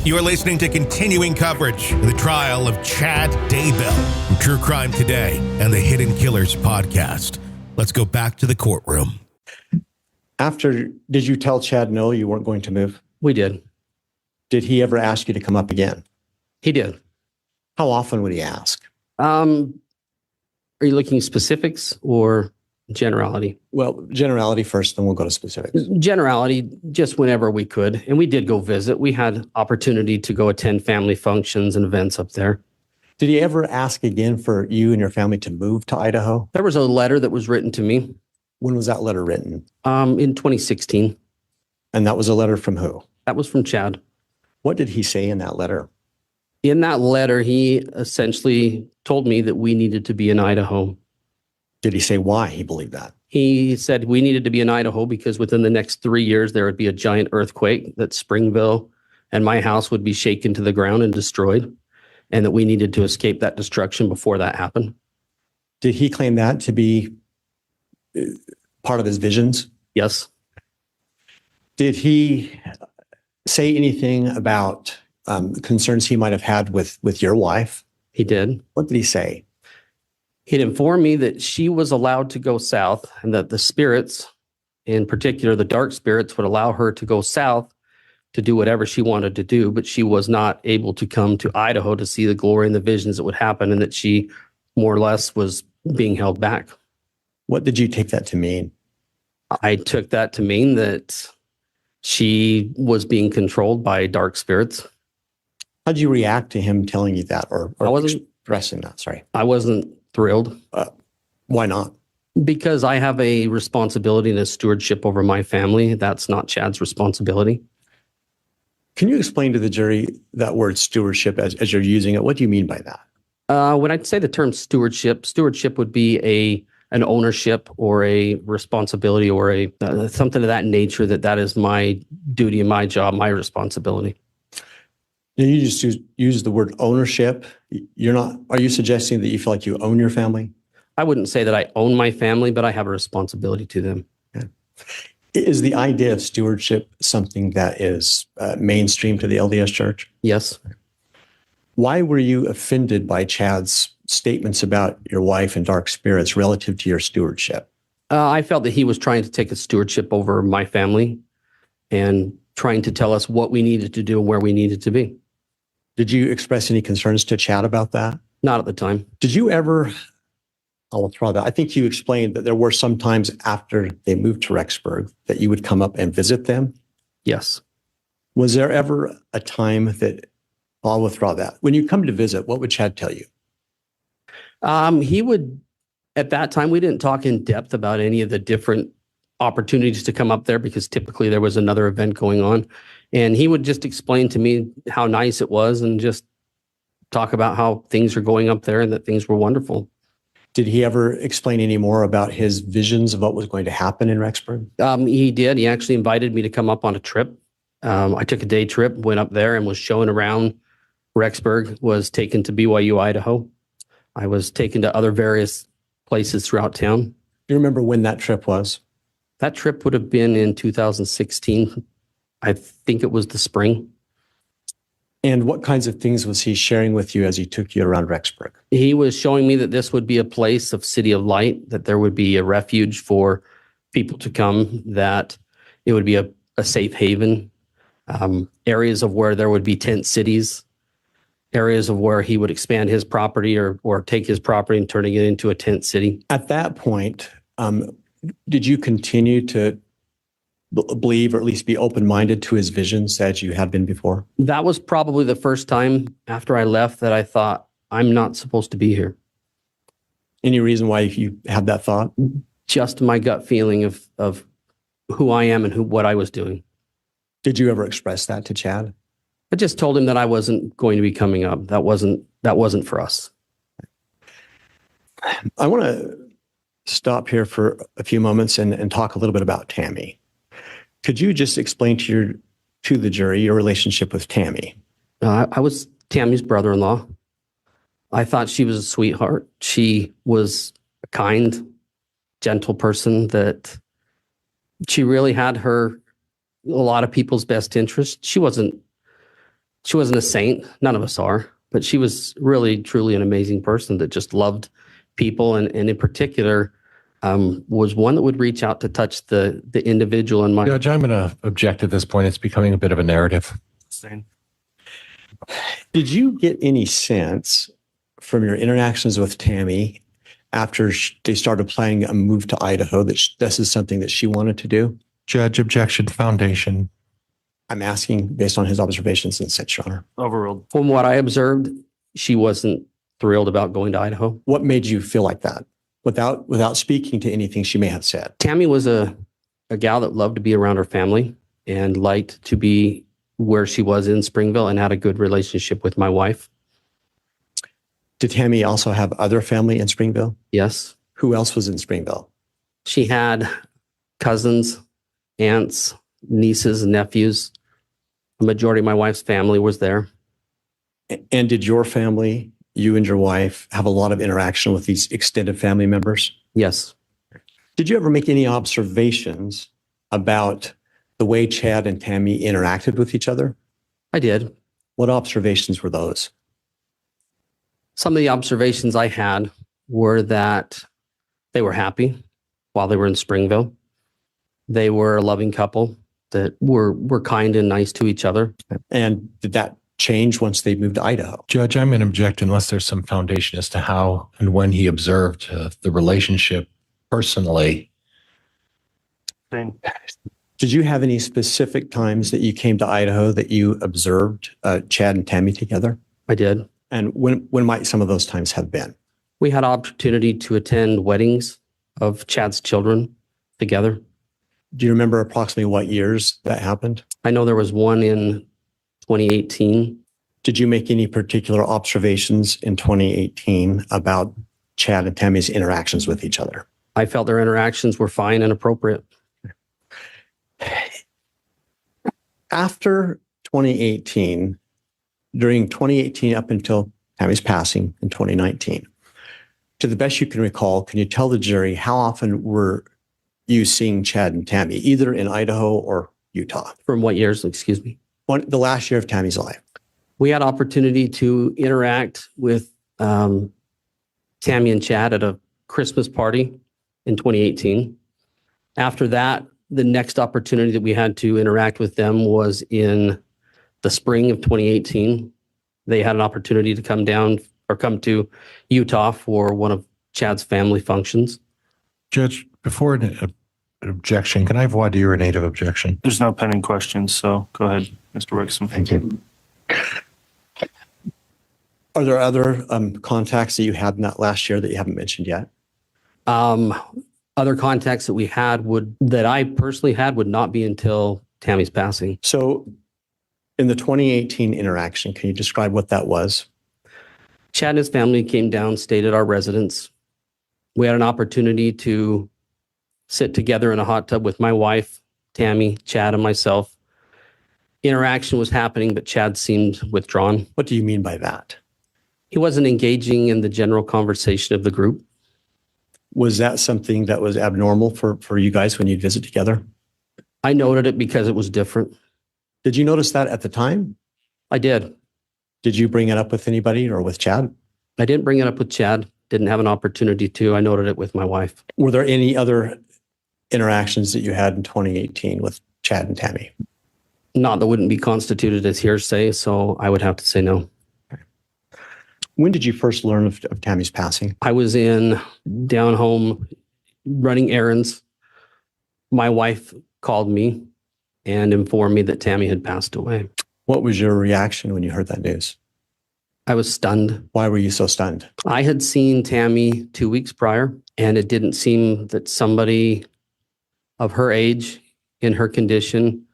You are listening to continuing coverage of the trial of Chad Daybell from True Crime Today and the Hidden Killers podcast. Let's go back to the courtroom. Did you tell Chad no, you weren't going to move? We did. Did he ever ask you to come up again? He did. How often would he ask? Are you looking specifics or generality? Well, generality first, then we'll go to specifics. Generality, just whenever we could. And we did go visit. We had opportunity to go attend family functions and events up there. Did he ever ask again for you and your family to move to Idaho? There was a letter that was written to me. When was that letter written? In 2016. And that was a letter from who? That was from Chad. What did he say in that letter? In that letter, he essentially told me that we needed to be in Idaho. Did he say why he believed that? He said we needed to be in Idaho because within the next 3 years, there would be a giant earthquake, that Springville and my house would be shaken to the ground and destroyed, and that we needed to escape that destruction before that happened. Did he claim that to be part of his visions? Yes. Did he say anything about concerns he might have had with your wife? He did. What did he say? He'd informed me that she was allowed to go south and that the spirits, in particular the dark spirits, would allow her to go south to do whatever she wanted to do, but she was not able to come to Idaho to see the glory and the visions that would happen, and that she more or less was being held back. What did you take that to mean? I took that to mean that she was being controlled by dark spirits. How did you react to him telling you that or I wasn't expressing that? Sorry. I wasn't thrilled. Why not? Because I have a responsibility and a stewardship over my family. That's not Chad's responsibility. Can you explain to the jury that word stewardship as you're using it? What do you mean by that? When I say the term stewardship would be an ownership or a responsibility or something of that nature, that is my duty and my job, my responsibility. You just use the word ownership. Are you suggesting that you feel like you own your family? I wouldn't say that I own my family, but I have a responsibility to them. Okay. Is the idea of stewardship something that is mainstream to the LDS Church? Yes. Why were you offended by Chad's statements about your wife and dark spirits relative to your stewardship? I felt that he was trying to take a stewardship over my family and trying to tell us what we needed to do and where we needed to be. Did you express any concerns to Chad about that? Not at the time. Did you ever, I'll withdraw that. I think you explained that there were some times after they moved to Rexburg that you would come up and visit them? Yes. Was there ever a time that, I'll withdraw that. When you come to visit, what would Chad tell you? He would, at that time, we didn't talk in depth about any of the different opportunities to come up there because typically there was another event going on. And he would just explain to me how nice it was and just talk about how things are going up there and that things were wonderful. Did he ever explain any more about his visions of what was going to happen in Rexburg? He did. He actually invited me to come up on a trip. I took a day trip, went up there and was shown around Rexburg, was taken to BYU, Idaho. I was taken to other various places throughout town. Do you remember when that trip was? That trip would have been in 2016. I think it was the spring. And what kinds of things was he sharing with you as he took you around Rexburg? He was showing me that this would be a place of city of light, that there would be a refuge for people to come, that it would be a safe haven, areas of where there would be tent cities, areas of where he would expand his property or take his property and turning it into a tent city. At that point, did you continue to believe or at least be open-minded to his visions as you had been before? That was probably the first time after I left that I thought, I'm not supposed to be here. Any reason why you had that thought? Just my gut feeling of who I am and what I was doing. Did you ever express that to Chad? I just told him that I wasn't going to be coming up. That wasn't for us. I want to stop here for a few moments and talk a little bit about Tammy. Could you just explain to the jury your relationship with Tammy? I was Tammy's brother-in-law. I thought she was a sweetheart. She was a kind, gentle person that she really had a lot of people's best interest. She She wasn't a saint. None of us are, but she was really, truly an amazing person that just loved people. And in particular, was one that would reach out to touch the individual in my. Judge, I'm going to object at this point. It's becoming a bit of a narrative. Did you get any sense from your interactions with Tammy after they started planning a move to Idaho that this is something that she wanted to do? Judge, objection, foundation. I'm asking based on his observations and such, Your Honor. Overruled. From what I observed, she wasn't thrilled about going to Idaho. What made you feel like that without speaking to anything she may have said? Tammy was a gal that loved to be around her family and liked to be where she was in Springville and had a good relationship with my wife. Did Tammy also have other family in Springville? Yes. Who else was in Springville? She had cousins, aunts, nieces, and nephews. The majority of my wife's family was there. And did your family, you and your wife, have a lot of interaction with these extended family members? Yes. Did you ever make any observations about the way Chad and Tammy interacted with each other? I did. What observations were those? Some of the observations I had were that they were happy while they were in Springville. They were a loving couple that were kind and nice to each other. And did that change once they moved to Idaho? Judge, I'm going to object unless there's some foundation as to how and when he observed the relationship personally. Did you have any specific times that you came to Idaho that you observed Chad and Tammy together? I did. And when might some of those times have been? We had opportunity to attend weddings of Chad's children together. Do you remember approximately what years that happened? I know there was one in 2018. Did you make any particular observations in 2018 about Chad and Tammy's interactions with each other? I felt their interactions were fine and appropriate. After 2018, during 2018 up until Tammy's passing in 2019, to the best you can recall, can you tell the jury how often were you seeing Chad and Tammy, either in Idaho or Utah? From what years, excuse me? The last year of Tammy's life. We had opportunity to interact with Tammy and Chad at a Christmas party in 2018. After that, the next opportunity that we had to interact with them was in the spring of 2018. They had an opportunity to come to Utah for one of Chad's family functions. Judge, before an objection, can I voir dire a native objection? There's no pending questions, so go ahead, Mr. Wixom. Thank you. Are there other contacts that you had in that last year that you haven't mentioned yet? Other contacts that we had that I personally had would not be until Tammy's passing. So in the 2018 interaction, can you describe what that was? Chad and his family came down, stayed at our residence. We had an opportunity to sit together in a hot tub with my wife, Tammy, Chad, and myself. Interaction was happening, but Chad seemed withdrawn. What do you mean by that? He wasn't engaging in the general conversation of the group. Was that something that was abnormal for you guys when you'd visit together? I noted it because it was different. Did you notice that at the time? I did. Did you bring it up with anybody or with Chad? I didn't bring it up with Chad. Didn't have an opportunity to. I noted it with my wife. Were there any other interactions that you had in 2018 with Chad and Tammy? Not that wouldn't be constituted as hearsay, so I would have to say no. When did you first learn of Tammy's passing? I was down home running errands. My wife called me and informed me that Tammy had passed away. What was your reaction when you heard that news? I was stunned. Why were you so stunned? I had seen Tammy 2 weeks prior, and it didn't seem that somebody of her age in her condition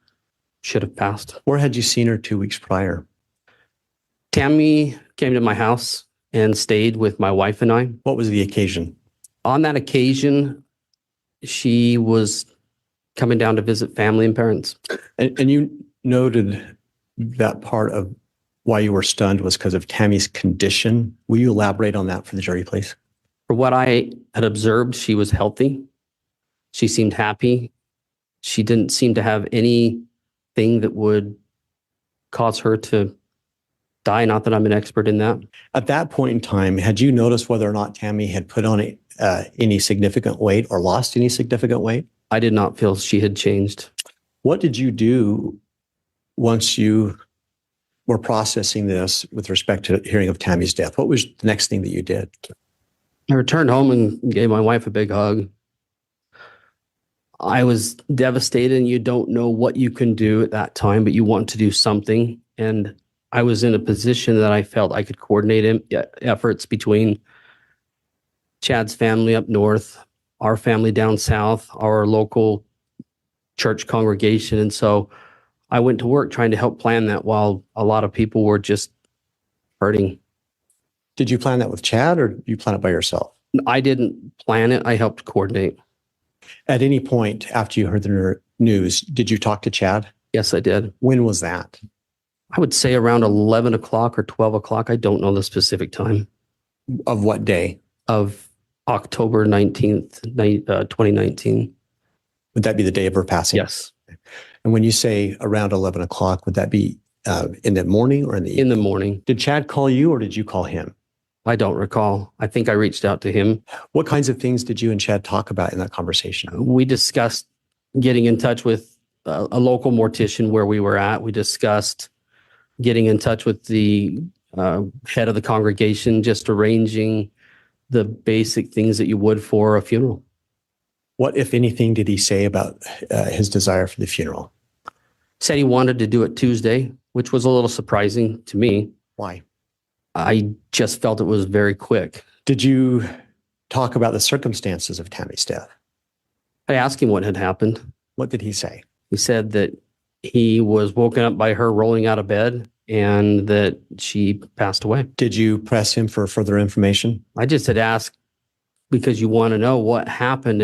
should have passed. Where had you seen her 2 weeks prior? Tammy came to my house and stayed with my wife and I. What was the occasion? On that occasion, she was coming down to visit family and parents. And you noted that part of why you were stunned was because of Tammy's condition. Will you elaborate on that for the jury, please? For what I had observed, she was healthy. She seemed happy. She didn't seem to have anything that would cause her to die. Not that I'm an expert in that. At that point in time, had you noticed whether or not Tammy had put on any significant weight or lost any significant weight? I did not feel she had changed. What did you do once you were processing this with respect to hearing of Tammy's death? What was the next thing that you did? I returned home and gave my wife a big hug. I was devastated, and you don't know what you can do at that time, but you want to do something. And I was in a position that I felt I could coordinate efforts between Chad's family up north, our family down south, our local church congregation. And so I went to work trying to help plan that while a lot of people were just hurting. Did you plan that with Chad, or did you plan it by yourself? I didn't plan it. I helped coordinate. At any point after you heard the news, did you talk to Chad? Yes, I did. When was that? I would say around 11 o'clock or 12 o'clock. I don't know the specific time. Of what day? Of October 19th, 2019. Would that be the day of her passing? Yes. And when you say around 11 o'clock, would that be in the morning or in the evening? In the morning. Did Chad call you, or did you call him? I don't recall. I think I reached out to him. What kinds of things did you and Chad talk about in that conversation? We discussed getting in touch with a local mortician where we were at. We discussed getting in touch with the head of the congregation, just arranging the basic things that you would for a funeral. What, if anything, did he say about his desire for the funeral? Said he wanted to do it Tuesday, which was a little surprising to me. Why? I just felt it was very quick. Did you talk about the circumstances of Tammy's death? I asked him what had happened. What did he say? He said that he was woken up by her rolling out of bed and that she passed away. Did you press him for further information? I just had asked because you want to know what happened,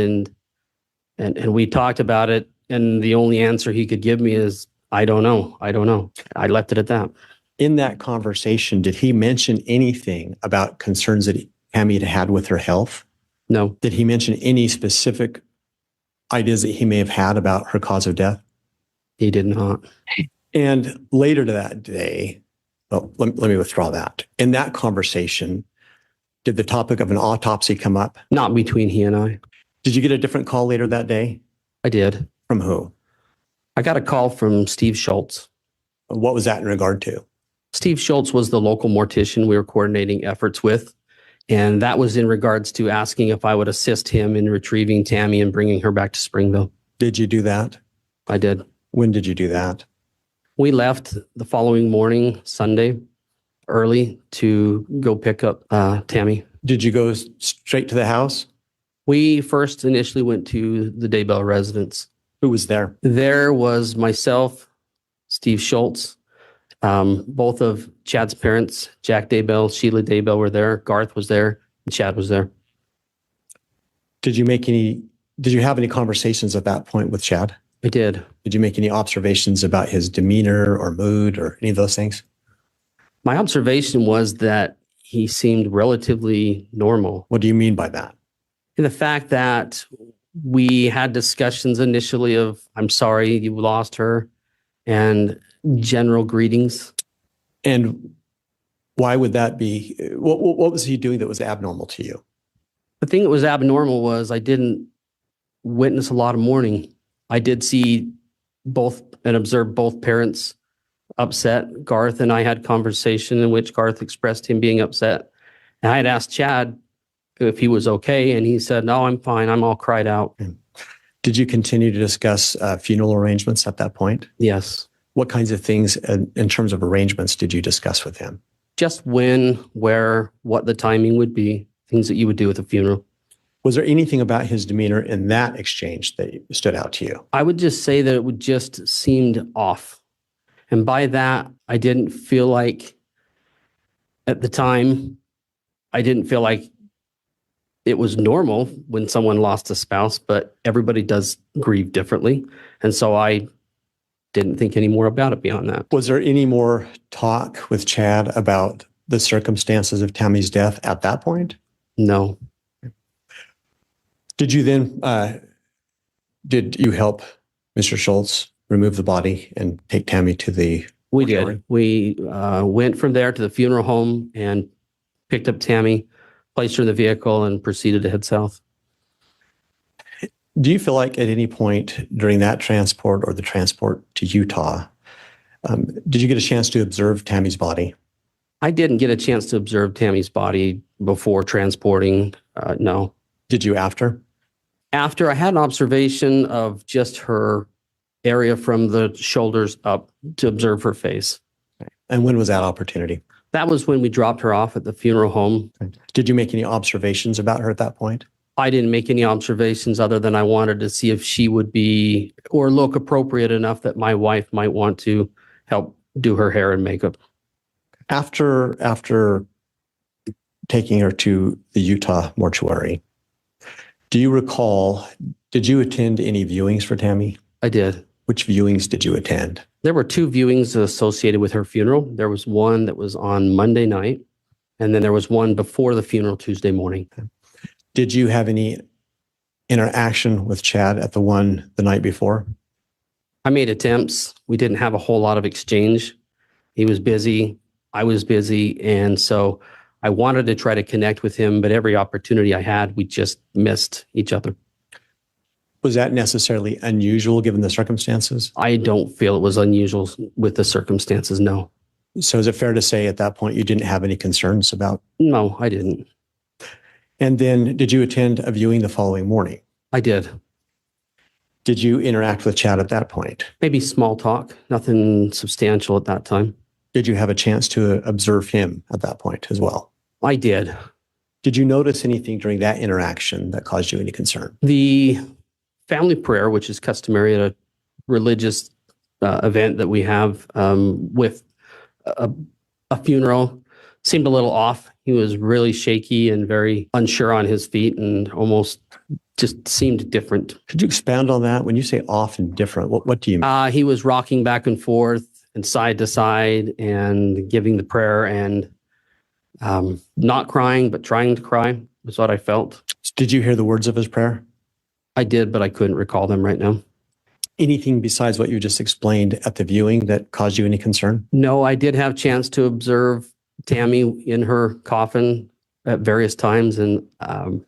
and we talked about it, and the only answer he could give me is, I don't know. I don't know. I left it at that. In that conversation, did he mention anything about concerns that Tammy had with her health? No. Did he mention any specific ideas that he may have had about her cause of death? He did not. And later to that day, well, let me withdraw that. In that conversation, did the topic of an autopsy come up? Not between he and I. Did you get a different call later that day? I did. From who? I got a call from Steve Schultz. What was that in regard to? Steve Schultz was the local mortician we were coordinating efforts with. And that was in regards to asking if I would assist him in retrieving Tammy and bringing her back to Springville. Did you do that? I did. When did you do that? We left the following morning, Sunday, early to go pick up Tammy. Did you go straight to the house? We first initially went to the Daybell residence. Who was there? There was myself, Steve Schultz, both of Chad's parents, Jack Daybell, Sheila Daybell were there. Garth was there, and Chad was there. Did you have any conversations at that point with Chad? I did. Did you make any observations about his demeanor or mood or any of those things? My observation was that he seemed relatively normal. What do you mean by that? In the fact that we had discussions initially of, I'm sorry you lost her, and general greetings. And why would that be? What was he doing that was abnormal to you? The thing that was abnormal was I didn't witness a lot of mourning. I did see both and observe both parents upset. Garth and I had conversation in which Garth expressed him being upset. And I had asked Chad if he was okay, and he said, no, I'm fine. I'm all cried out. Did you continue to discuss funeral arrangements at that point? Yes. What kinds of things in terms of arrangements did you discuss with him? Just when, where, what the timing would be, things that you would do with a funeral. Was there anything about his demeanor in that exchange that stood out to you? I would just say that it would just seemed off. And by that, I didn't feel like, at the time, I didn't feel like it was normal when someone lost a spouse, but everybody does grieve differently. And so I didn't think any more about it beyond that. Was there any more talk with Chad about the circumstances of Tammy's death at that point? No. Did you then, did you help Mr. Schultz remove the body and take Tammy to the We mortuary? did. We went from there to the funeral home and picked up Tammy, placed her in the vehicle, and proceeded to head south. Do you feel like at any point during that transport or the transport to Utah, did you get a chance to observe Tammy's body? I didn't get a chance to observe Tammy's body before transporting. No. Did you after? After, I had an observation of just her area from the shoulders up to observe her face. And when was that opportunity? That was when we dropped her off at the funeral home. Did you make any observations about her at that point? I didn't make any observations other than I wanted to see if she would be or look appropriate enough that my wife might want to help do her hair and makeup. After taking her to the Utah mortuary, do you recall, did you attend any viewings for Tammy? I did. Which viewings did you attend? There were 2 viewings associated with her funeral. There was one that was on Monday night, and then there was one before the funeral Tuesday morning. Did you have any interaction with Chad at the one the night before? I made attempts. We didn't have a whole lot of exchange. He was busy. I was busy. And so I wanted to try to connect with him, but every opportunity I had, we just missed each other. Was that necessarily unusual given the circumstances? I don't feel it was unusual with the circumstances, no. So is it fair to say at that point you didn't have any concerns about? No, I didn't. And then did you attend a viewing the following morning? I did. Did you interact with Chad at that point? Maybe small talk, nothing substantial at that time. Did you have a chance to observe him at that point as well? I did. Did you notice anything during that interaction that caused you any concern? The family prayer, which is customary at a religious event that we have with a funeral, seemed a little off. He was really shaky and very unsure on his feet and almost just seemed different. Could you expand on that? When you say off and different, what do you mean? He was rocking back and forth and side to side and giving the prayer and not crying, but trying to cry was what I felt. Did you hear the words of his prayer? I did, but I couldn't recall them right now. Anything besides what you just explained at the viewing that caused you any concern? No, I did have a chance to observe Tammy in her coffin at various times, and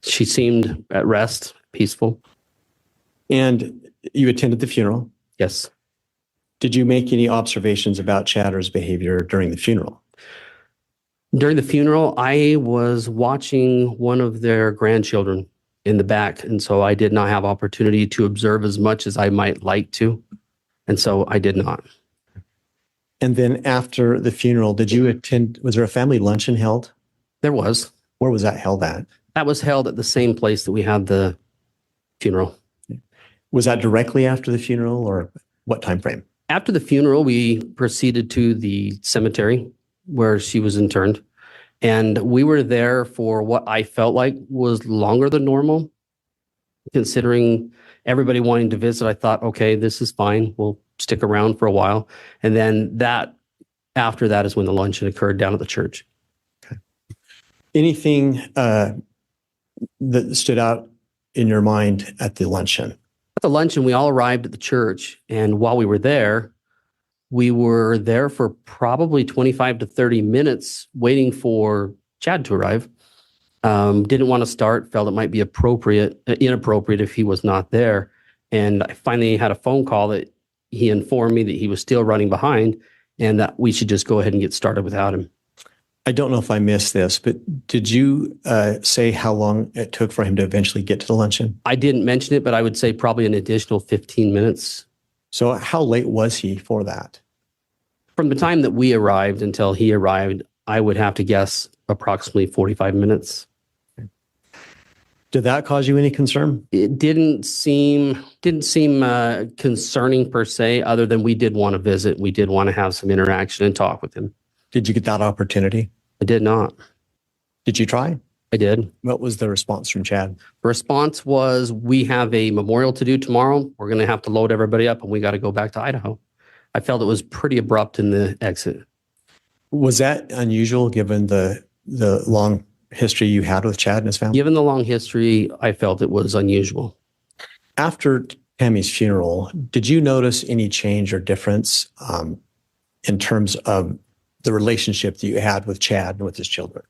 she seemed at rest, peaceful. And you attended the funeral? Yes. Did you make any observations about Chadder's behavior during the funeral? During the funeral, I was watching one of their grandchildren in the back, and so I did not have opportunity to observe as much as I might like to, and so I did not. And then after the funeral, did you attend, was there a family luncheon held? There was. Where was that held at? That was held at the same place that we had the funeral. Was that directly after the funeral or what time frame? After the funeral, we proceeded to the cemetery where she was interned. And we were there for what I felt like was longer than normal. Considering everybody wanting to visit, I thought, okay, this is fine. We'll stick around for a while. And then after that is when the luncheon occurred down at the church. Okay. Anything that stood out in your mind at the luncheon? At the luncheon, we all arrived at the church. And while we were there for probably 25 to 30 minutes waiting for Chad to arrive. Didn't want to start, felt it might be inappropriate if he was not there. And I finally had a phone call that he informed me that he was still running behind and that we should just go ahead and get started without him. I don't know if I missed this, but did you say how long it took for him to eventually get to the luncheon? I didn't mention it, but I would say probably an additional 15 minutes. So how late was he for that? From the time that we arrived until he arrived, I would have to guess approximately 45 minutes. Did that cause you any concern? It didn't seem concerning per se, other than we did want to visit. We did want to have some interaction and talk with him. Did you get that opportunity? I did not. Did you try? I did. What was the response from Chad? The response was, we have a memorial to do tomorrow. We're going to have to load everybody up and we got to go back to Idaho. I felt it was pretty abrupt in the exit. Was that unusual given the long history you had with Chad and his family? Given the long history, I felt it was unusual. After Tammy's funeral, did you notice any change or difference in terms of the relationship that you had with Chad and with his children?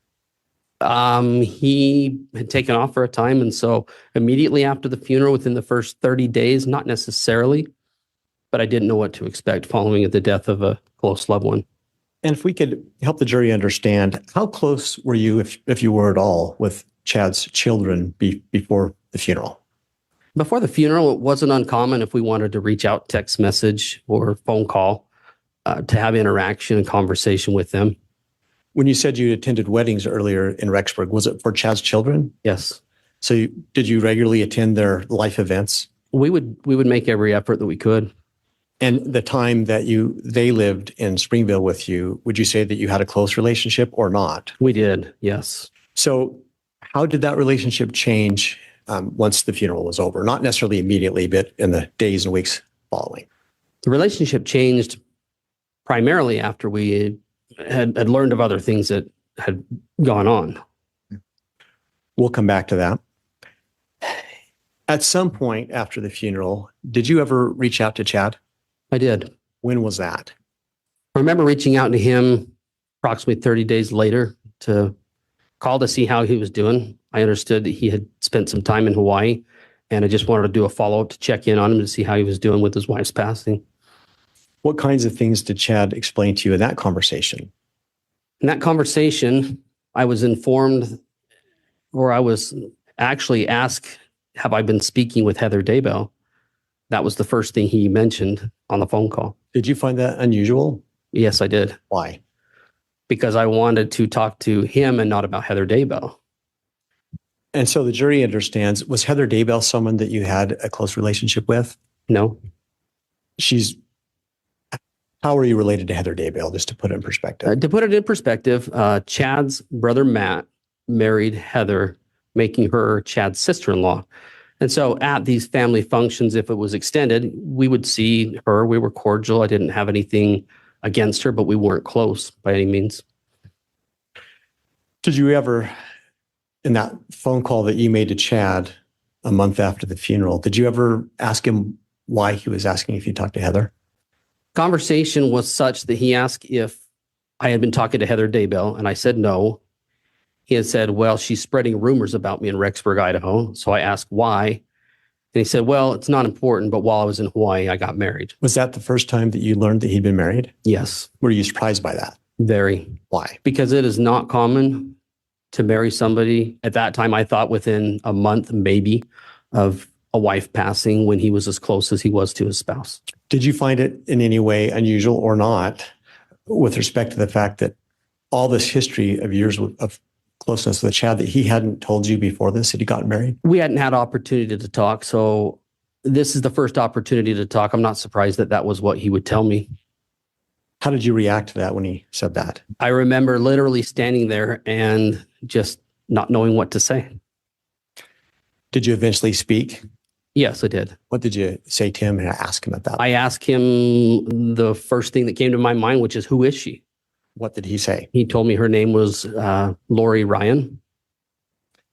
He had taken off for a time. And so immediately after the funeral, within the first 30 days, not necessarily, but I didn't know what to expect following the death of a close loved one. And if we could help the jury understand, how close were you, if you were at all, with Chad's children before the funeral? Before the funeral, it wasn't uncommon if we wanted to reach out, text message or phone call to have interaction and conversation with them. When you said you attended weddings earlier in Rexburg, was it for Chad's children? Yes. So did you regularly attend their life events? We would make every effort that we could. And the time that they lived in Springville with you, would you say that you had a close relationship or not? We did, yes. So how did that relationship change once the funeral was over? Not necessarily immediately, but in the days and weeks following. The relationship changed primarily after we had learned of other things that had gone on. We'll come back to that. At some point after the funeral, did you ever reach out to Chad? I did. When was that? I remember reaching out to him approximately 30 days later to call to see how he was doing. I understood that he had spent some time in Hawaii, and I just wanted to do a follow-up to check in on him to see how he was doing with his wife's passing. What kinds of things did Chad explain to you in that conversation? In that conversation, I was informed, or I was actually asked, have I been speaking with Heather Daybell? That was the first thing he mentioned on the phone call. Did you find that unusual? Yes, I did. Why? Because I wanted to talk to him and not about Heather Daybell. And so the jury understands, was Heather Daybell someone that you had a close relationship with? No. How are you related to Heather Daybell, just to put it in perspective? To put it in perspective, Chad's brother Matt married Heather, making her Chad's sister-in-law. And so at these family functions, if it was extended, we would see her. We were cordial. I didn't have anything against her, but we weren't close by any means. Did you ever, in that phone call that you made to Chad a month after the funeral, did you ever ask him why he was asking if you talked to Heather? Conversation was such that he asked if I had been talking to Heather Daybell, and I said no. He had said, well, she's spreading rumors about me in Rexburg, Idaho. So I asked why. And he said, well, it's not important, but while I was in Hawaii, I got married. Was that the first time that you learned that he'd been married? Yes. Were you surprised by that? Very. Why? Because it is not common to marry somebody. At that time, I thought within a month, maybe, of a wife passing when he was as close as he was to his spouse. Did you find it in any way unusual or not with respect to the fact that all this history of years of closeness with Chad that he hadn't told you before this, that he got married? We hadn't had opportunity to talk, so this is the first opportunity to talk. I'm not surprised that that was what he would tell me. How did you react to that when he said that? I remember literally standing there and just not knowing what to say. Did you eventually speak? Yes, I did. What did you say to him and ask him about? I asked him the first thing that came to my mind, which is, who is she? What did he say? He told me her name was Lori Ryan.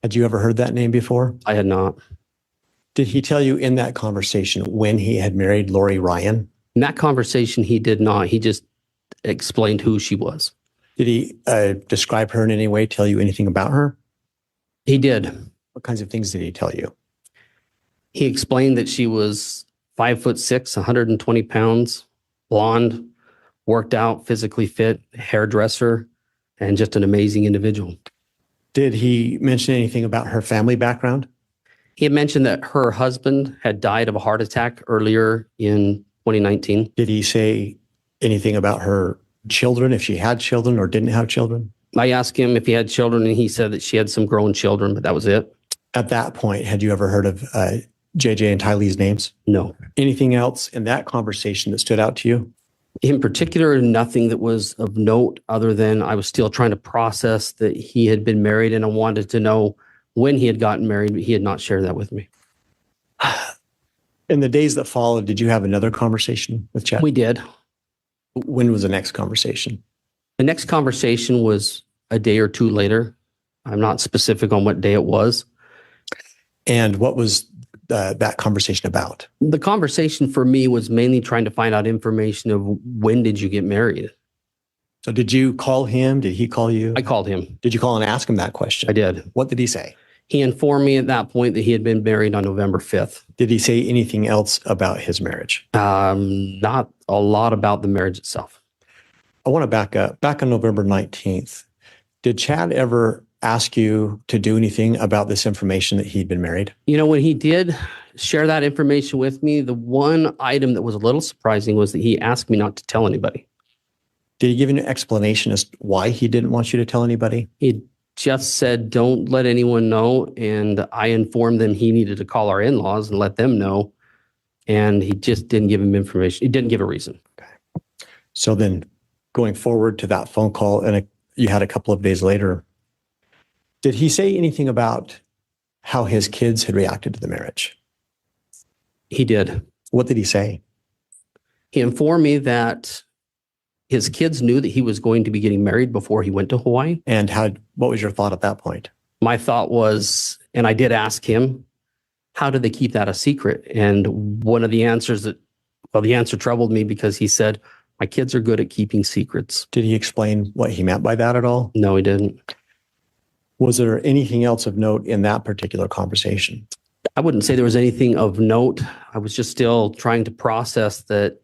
Had you ever heard that name before? I had not. Did he tell you in that conversation when he had married Lori Ryan? In that conversation, he did not. He just explained who she was. Did he describe her in any way, tell you anything about her? He did. What kinds of things did he tell you? He explained that she was 5'6", 120 pounds, blonde, worked out, physically fit, hairdresser, and just an amazing individual. Did he mention anything about her family background? He had mentioned that her husband had died of a heart attack earlier in 2019. Did he say anything about her children, if she had children or didn't have children? I asked him if he had children, and he said that she had some grown children, but that was it. At that point, had you ever heard of JJ and Tylee's names? No. Anything else in that conversation that stood out to you? In particular, nothing that was of note other than I was still trying to process that he had been married, and I wanted to know when he had gotten married, but he had not shared that with me. In the days that followed, did you have another conversation with Chad? We did. When was the next conversation? The next conversation was a day or two later. I'm not specific on what day it was. And what was that conversation about? The conversation for me was mainly trying to find out information of when did you get married? So did you call him? Did he call you? I called him. Did you call and ask him that question? I did. What did he say? He informed me at that point that he had been married on November 5th. Did he say anything else about his marriage? Not a lot about the marriage itself. I want to back up. Back on November 19th, did Chad ever ask you to do anything about this information that he'd been married? You know, when he did share that information with me, the one item that was a little surprising was that he asked me not to tell anybody. Did he give you an explanation as to why he didn't want you to tell anybody? He just said, don't let anyone know. And I informed them he needed to call our in-laws and let them know. And he just didn't give him information. He didn't give a reason. Okay. So then going forward to that phone call, and you had a couple of days later, did he say anything about how his kids had reacted to the marriage? He did. What did he say? He informed me that his kids knew that he was going to be getting married before he went to Hawaii. And what was your thought at that point? My thought was, and I did ask him, how did they keep that a secret? And one of the answers the answer troubled me because he said, my kids are good at keeping secrets. Did he explain what he meant by that at all? No, he didn't. Was there anything else of note in that particular conversation? I wouldn't say there was anything of note. I was just still trying to process that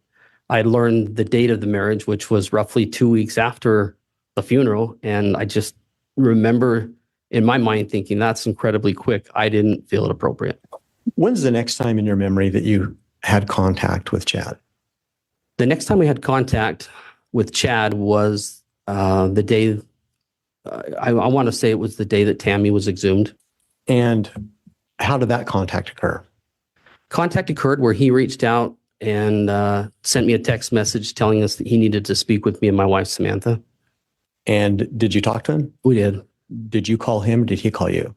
I had learned the date of the marriage, which was roughly 2 weeks after the funeral. And I just remember in my mind thinking, that's incredibly quick. I didn't feel it appropriate. When's the next time in your memory that you had contact with Chad? The next time we had contact with Chad was the day, I want to say it was the day that Tammy was exhumed. And how did that contact occur? Contact occurred where he reached out and sent me a text message telling us that he needed to speak with me and my wife, Samantha. And did you talk to him? We did. Did you call him? Did he call you?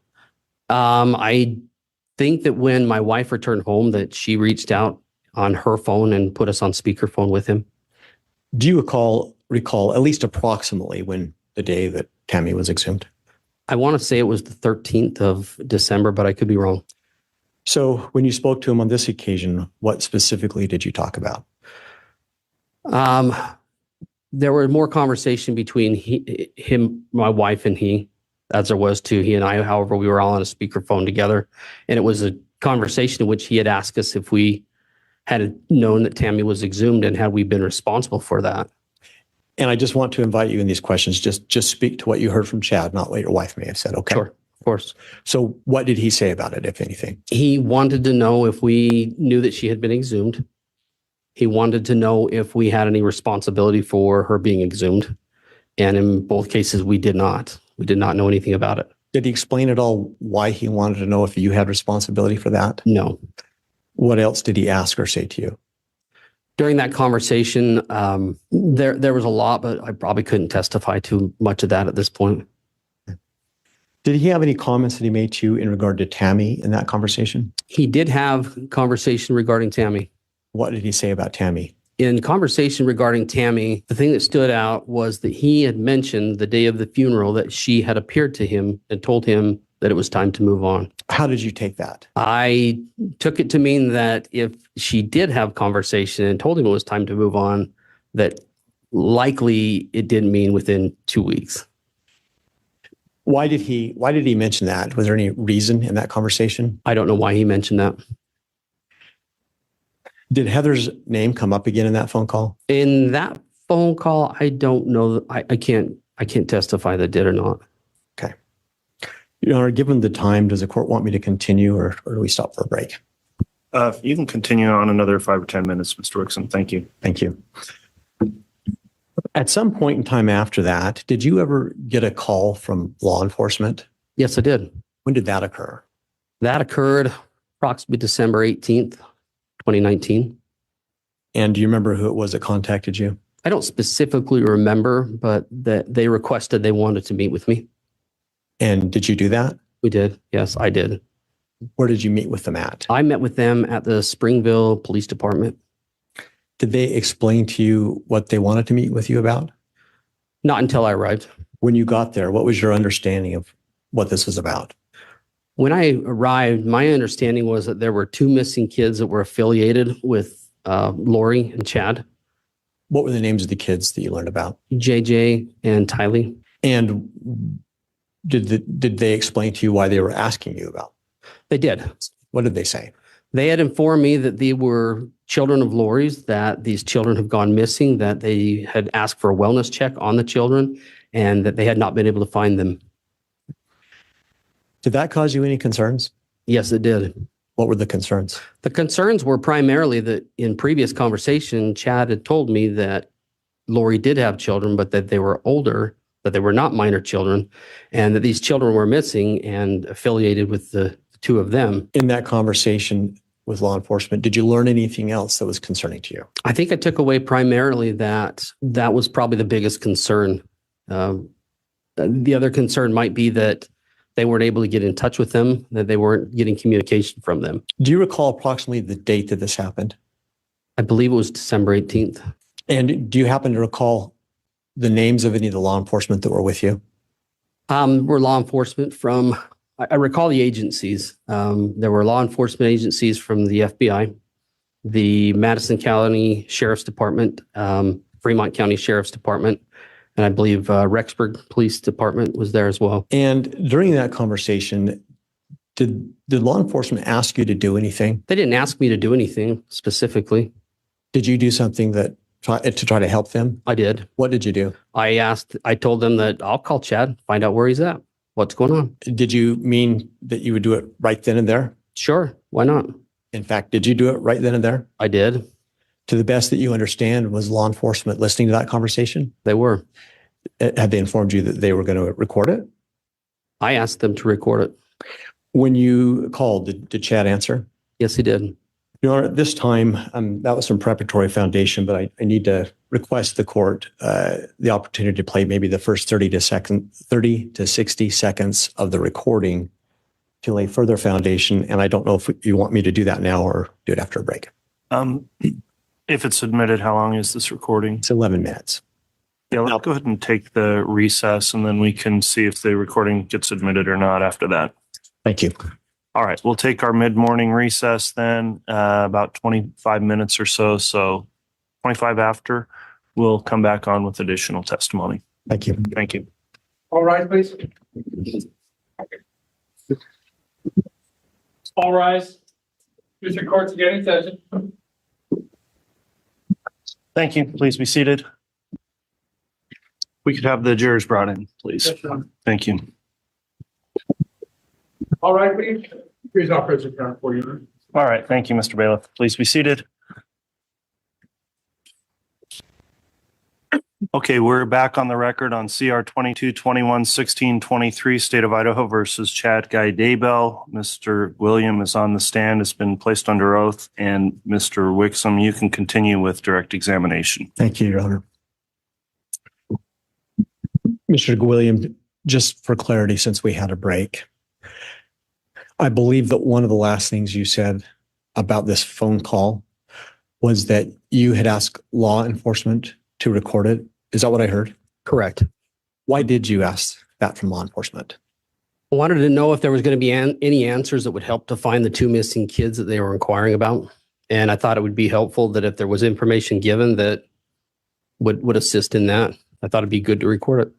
I think that when my wife returned home that she reached out on her phone and put us on speakerphone with him. Do you recall at least approximately when the day that Tammy was exhumed? I want to say it was the 13th of December, but I could be wrong. So when you spoke to him on this occasion, what specifically did you talk about? There were more conversation between him, my wife, and he, as there was to he and I. However, we were all on a speakerphone together, and it was a conversation in which he had asked us if we had known that Tammy was exhumed and had we been responsible for that. And I just want to invite you in these questions, just speak to what you heard from Chad, not what your wife may have said. Okay. Sure, of course. So what did he say about it, if anything? He wanted to know if we knew that she had been exhumed. He wanted to know if we had any responsibility for her being exhumed. And in both cases, we did not. We did not know anything about it. Did he explain at all why he wanted to know if you had responsibility for that? No. What else did he ask or say to you? During that conversation, there was a lot, but I probably couldn't testify to much of that at this point. Did he have any comments that he made to you in regard to Tammy in that conversation? He did have conversation regarding Tammy. What did he say about Tammy? In conversation regarding Tammy, the thing that stood out was that he had mentioned the day of the funeral that she had appeared to him and told him that it was time to move on. How did you take that? I took it to mean that if she did have conversation and told him it was time to move on, that likely it didn't mean within 2 weeks. Why did he mention that? Was there any reason in that conversation? I don't know why he mentioned that. Did Heather's name come up again in that phone call? In that phone call, I don't know. I can't testify that did or not. Okay. Your Honor, given the time, does the court want me to continue or do we stop for a break? You can continue on another 5 or 10 minutes, Mr. Wixom. Thank you. Thank you. At some point in time after that, did you ever get a call from law enforcement? Yes, I did. When did that occur? That occurred approximately December 18th, 2019. And do you remember who it was that contacted you? I don't specifically remember, but that they requested they wanted to meet with me. And did you do that? We did. Yes, I did. Where did you meet with them at? I met with them at the Springville Police Department. Did they explain to you what they wanted to meet with you about? Not until I arrived. When you got there, what was your understanding of what this was about? When I arrived, my understanding was that there were two missing kids that were affiliated with Lori and Chad, What were the names of the kids that you learned about? JJ and Tylee. And did they explain to you why they were asking you about? They did. What did they say? They had informed me that they were children of Lori's, that these children have gone missing, that they had asked for a wellness check on the children, and that they had not been able to find them. Did that cause you any concerns? Yes, it did. What were the concerns? The concerns were primarily that in previous conversation, Chad had told me that Lori did have children, but that they were older, that they were not minor children, and that these children were missing and affiliated with the two of them. In that conversation with law enforcement, did you learn anything else that was concerning to you? I think I took away primarily that that was probably the biggest concern. The other concern might be that they weren't able to get in touch with them, that they weren't getting communication from them. Do you recall approximately the date that this happened? I believe it was December 18th. And do you happen to recall the names of any of the law enforcement that were with you? We're law enforcement from, I recall the agencies. There were law enforcement agencies from the FBI, the Madison County Sheriff's Department, Fremont County Sheriff's Department, and I believe Rexburg Police Department was there as well. And during that conversation, did law enforcement ask you to do anything? They didn't ask me to do anything specifically. Did you do something to try to help them? I did. What did you do? I told them that I'll call Chad, find out where he's at. What's going on? Did you mean that you would do it right then and there? Sure. Why not? In fact, did you do it right then and there? I did. To the best that you understand, was law enforcement listening to that conversation? They were. Had they informed you that they were going to record it? I asked them to record it. When you called, did Chad answer? Yes, he did. Your Honor, at this time, that was some preparatory foundation, but I need to request the court the opportunity to play maybe the first 30 to 60 seconds of the recording to lay further foundation. And I don't know if you want me to do that now or do it after a break. If it's submitted, how long is this recording? It's 11 minutes. Yeah, let's go ahead and take the recess, and then we can see if the recording gets admitted or not after that. Thank you. All right, we'll take our mid-morning recess then, about 25 minutes or so. So 25 after, we'll come back on with additional testimony. Thank you. Thank you. All right, please. All rise. District Court's again in session. Thank you. Please be seated. We could have the jurors brought in, please. Yes, Your Honor. Thank you. All right, please. Here's our present count for you. All right, thank you, Mr. Bailiff. Please be seated. Okay, we're back on the record on CR 22-21-16-23, State of Idaho versus Chad Daybell. Mr. William is on the stand, has been placed under oath, and Mr. Wixom, you can continue with direct examination. Thank you, Your Honor. Mr. William, just for clarity, since we had a break, I believe that one of the last things you said about this phone call was that you had asked law enforcement to record it. Is that what I heard? Correct. Why did you ask that from law enforcement? I wanted to know if there was going to be any answers that would help to find the two missing kids that they were inquiring about. And I thought it would be helpful that if there was information given that would assist in that, I thought it'd be good to record it.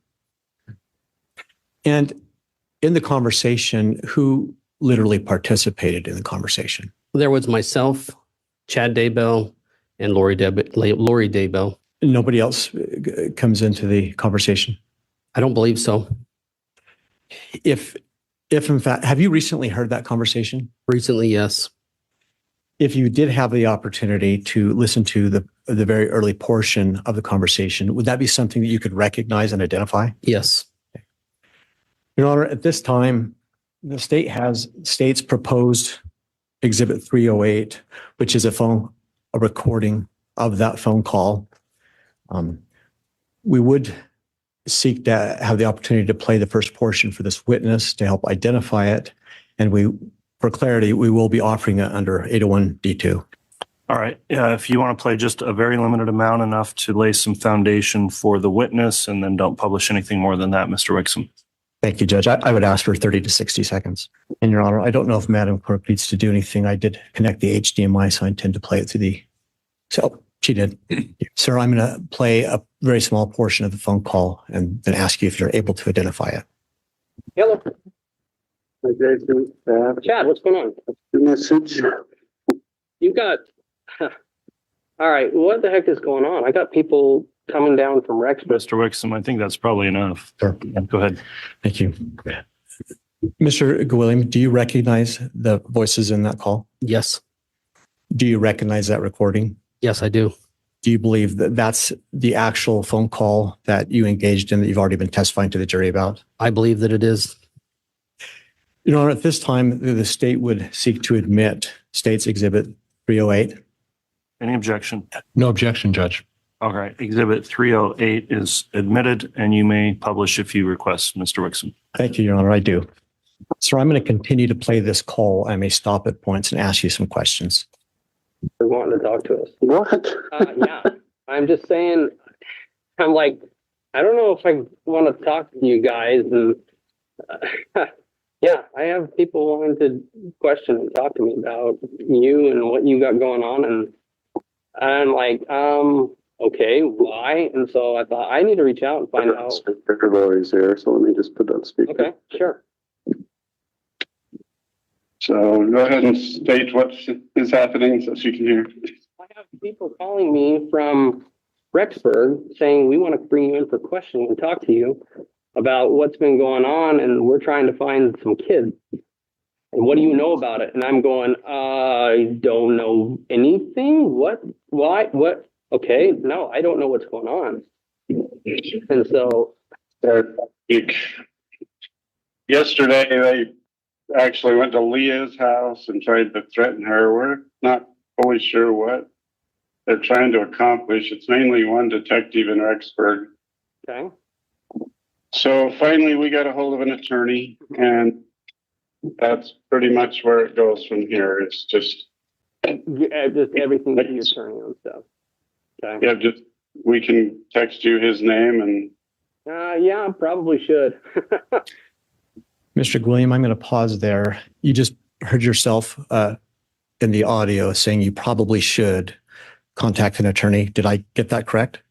And in the conversation, who literally participated in the conversation? There was myself, Chad Daybell, and Lori Daybell. Nobody else comes into the conversation? I don't believe so. If in fact, have you recently heard that conversation? Recently, yes. If you did have the opportunity to listen to the very early portion of the conversation, would that be something that you could recognize and identify? Yes. Your Honor, at this time, the state has state's proposed Exhibit 308, which is a recording of that phone call. We would seek to have the opportunity to play the first portion for this witness to help identify it. And for clarity, we will be offering it under 801D2. All right. If you want to play just a very limited amount, enough to lay some foundation for the witness, and then don't publish anything more than that, Mr. Wixom. Thank you, Judge. I would ask for 30 to 60 seconds. And Your Honor, I don't know if Madam Clerk needs to do anything. I did connect the HDMI, so I intend to play it through the... So she did. Sir, I'm going to play a very small portion of the phone call and then ask you if you're able to identify it. Hello. Chad, what's going on? Message. You got, all right, what the heck is going on? I got people coming down from Rexburg. Mr. Wixom, I think that's probably enough. Sure. Go ahead. Thank you. Mr. Gwilliam, do you recognize the voices in that call? Yes. Do you recognize that recording? Yes, I do. Do you believe that that's the actual phone call that you engaged in that you've already been testifying to the jury about? I believe that it is. Your Honor, at this time, the state would seek to admit State's Exhibit 308. Any objection? No objection, Judge. All right. Exhibit 308 is admitted, and you may publish if you request, Mr. Wixom. Thank you, Your Honor. I do. Sir, I'm going to continue to play this call. I may stop at points and ask you some questions. They're wanting to talk to us. What? Yeah, I'm just saying, I'm like, I don't know if I want to talk to you guys. And yeah, I have people wanting to question and talk to me about you and what you got going on. And I'm like, okay, why? And so I thought I need to reach out and find out. Speaker Lori's there, so let me just put that speaker. Okay, sure. So go ahead and state what is happening so she can hear. I have people calling me from Rexburg saying, we want to bring you in for questioning and talk to you about what's been going on. And we're trying to find some kids. And what do you know about it? And I'm going, I don't know anything. What? Why? What? Okay. No, I don't know what's going on. And so yesterday, they actually went to Leah's house and tried to threaten her. We're not fully sure what they're trying to accomplish. It's mainly one detective in Rexburg. okay. So finally, we got a hold of an attorney, and that's pretty much where it goes from here. It's just Just everything to the attorney and stuff. Okay. yeah, just we can text you his name and Yeah, probably should. Mr. Gwilliam, I'm going to pause there. You just heard yourself in the audio saying you probably should contact an attorney. Did I get that correct?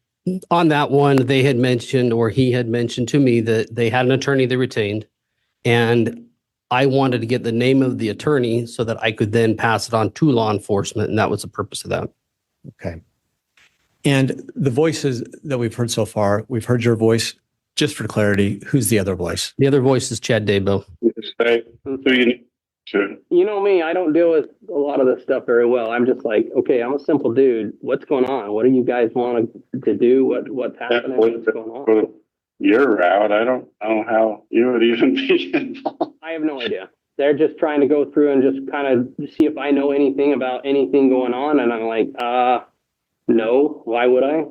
On that one, they had mentioned, or he had mentioned to me, that they had an attorney they retained, and I wanted to get the name of the attorney so that I could then pass it on to law enforcement, and that was the purpose of that. Okay. And the voices that we've heard so far, we've heard your voice. Just for clarity, who's the other voice? The other voice is Chad Daybell. say who you need to. You know me, I don't deal with a lot of this stuff very well. I'm just like, okay, I'm a simple dude. What's going on? What do you guys want to do? What's happening? What's going on? Your route. I don't know how you would even be involved. I have no idea. They're just trying to go through and just kind of see if I know anything about anything going on. And I'm like, no, why would I?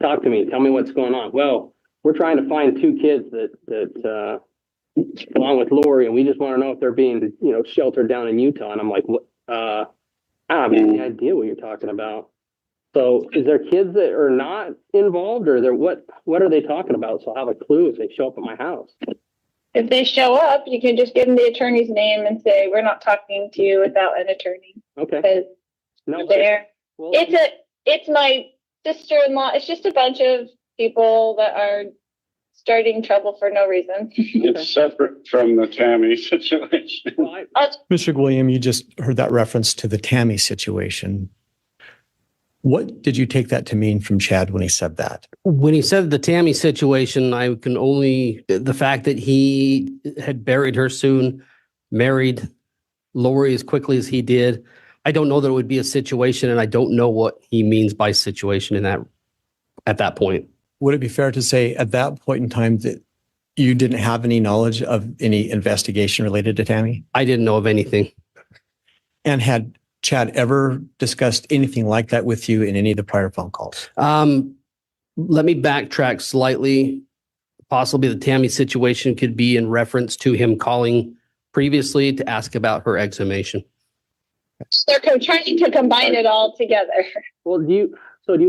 Talk to me. Tell me what's going on. Well, we're trying to find two kids that along with Lori, and we just want to know if they're being, sheltered down in Utah. And I'm like, what? I don't have any idea what you're talking about. So is there kids that are not involved, or what are they talking about? So I'll have a clue if they show up at my house. If they show up, you can just give them the attorney's name and say, we're not talking to you without an attorney. Okay. Because No, there, well, it's my sister-in-law. It's just a bunch of people that are starting trouble for no reason. It's separate from the Tammy situation. well, Mr. Gwilliam, you just heard that reference to the Tammy situation. What did you take that to mean from Chad when he said that? when he said the Tammy situation, I can only, the fact that he had buried her soon, married Lori as quickly as he did. I don't know that it would be a situation, and I don't know what he means by situation at that point. Would it be fair to say at that point in time that you didn't have any knowledge of any investigation related to Tammy? I didn't know of anything. And had Chad ever discussed anything like that with you in any of the prior phone calls? Let me backtrack slightly. Possibly the Tammy situation could be in reference to him calling previously to ask about her exhumation. They're trying to combine it all together. Well, do you